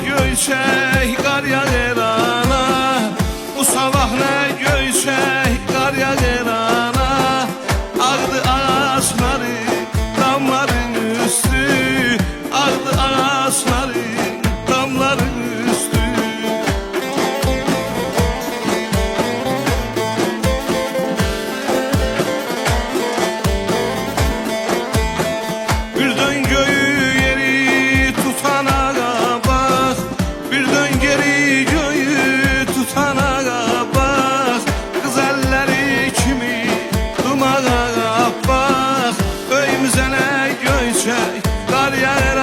göyçək qar yağır ana, bu sabah nə göyçək qar yağır ana. Ağdı ağaçların, damların üstü, ağdı ağaçların, damların üstü. Bir dön göyü yeri tutana bak, bir dön geri göyü tutana bak. Kız elleri kimi dumağa bak, öyümüze ne göyçək qar yağır